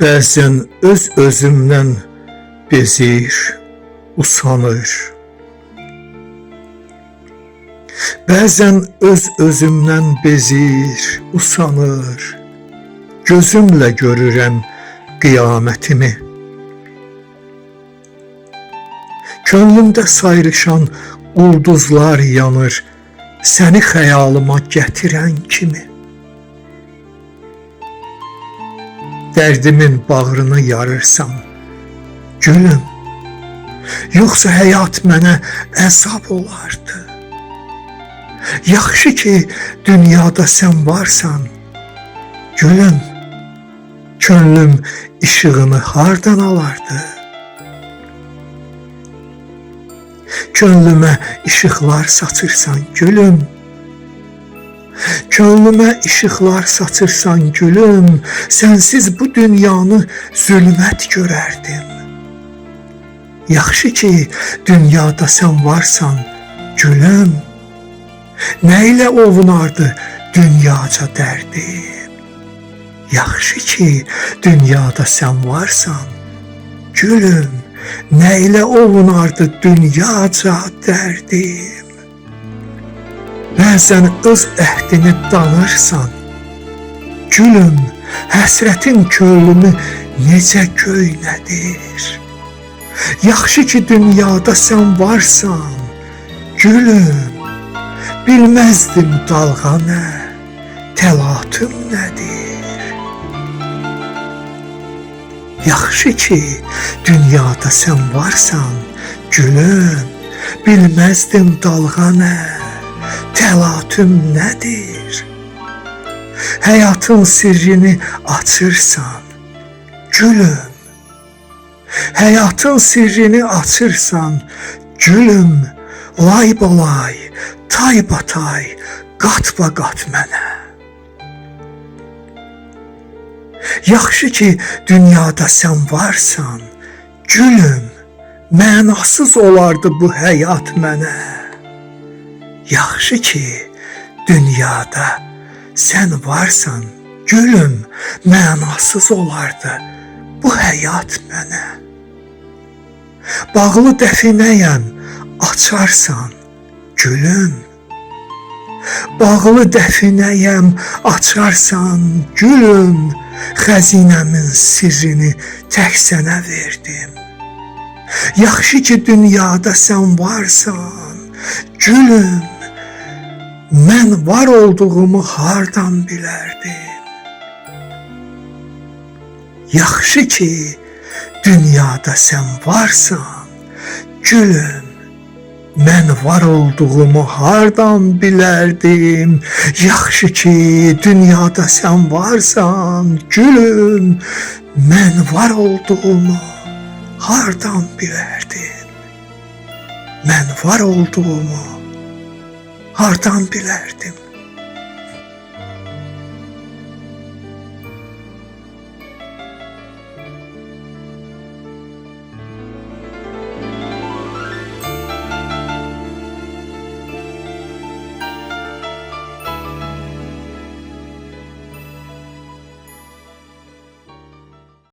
Bəzən öz-özümdən bezir, usanır. Bəzən öz-özümdən bezir, usanır. Gözümlə görürəm qiyamətimi. Könlümdə sayrışan ulduzlar yanır, səni xəyalıma gətirən kimi. Dərdimin bağrını yarırsan, gülüm, yoxsa həyat mənə əzab olardı. Yaxşı ki, dünyada sən varsan, gülüm, könlüm işığını hardan alardı? Könlümə işıqlar saçırsan, gülüm, könlümə işıqlar saçırsan, gülüm, sənsiz bu dünyanı zülmət görərdim. Yaxşı ki, dünyada sən varsan, gülüm, nə ilə ovunardı dünyaca dərdim. Yaxşı ki, dünyada sən varsan, gülüm, nə ilə ovunardı dünyaca dərdim. Bəzən öz əhdini danırsan, gülüm, həsrətin könlümü necə göynədir. Yaxşı ki, dünyada sən varsan, gülüm, bilməzdim dalğa nə, təlatüm nədir. Yaxşı ki, dünyada sən varsan, gülüm, bilməzdim dalğa nə, təlatüm nədir? Həyatın sirrini açırsan, gülüm, həyatın sirrini açırsan, gülüm, laybalay, taybatay, qatbaqat mənə. Yaxşı ki, dünyada sən varsan, gülüm, mənasız olardı bu həyat mənə. Yaxşı ki, dünyada sən varsan, gülüm, mənasız olardı bu həyat mənə. Bağlı dəfinəyəm, açarsan, gülüm, bağlı dəfinəyəm, açarsan, gülüm, xəzinəmin sirrini tək sənə verdim. Yaxşı ki, dünyada sən varsan, gülüm, mən var olduğumu hardan bilərdim? Yaxşı ki, dünyada sən varsan, gülüm, mən var olduğumu hardan bilərdim? Yaxşı ki, dünyada sən varsan, gülüm, mən var olduğumu hardan bilərdim? Mən var olduğumu hardan bilərdim?